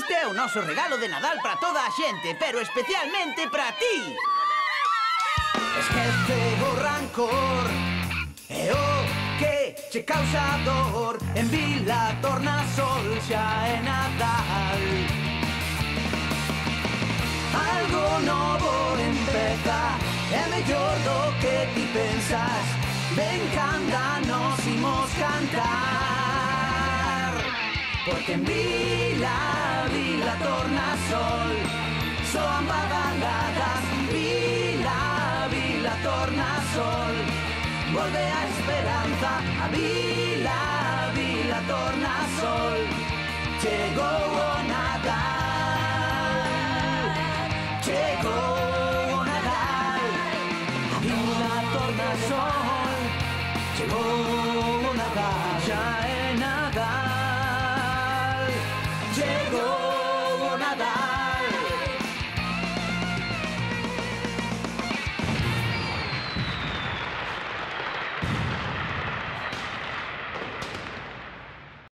Este é o noso regalo de Nadal para toda a xente, pero especialmente para ti. Esquece o rancor e o que che causa dor. En Vila Tornasol xa é Nadal. Algo novo empeza, é mellor do que ti pensas. Ven, canta, nos imos cantar. Porque en Vila Tornasol soan badaladas. Vila Tornasol volve a esperanza. A Vila Tornasol chegou o Nadal. Chegou o Nadal. A Vila Tornasol chegou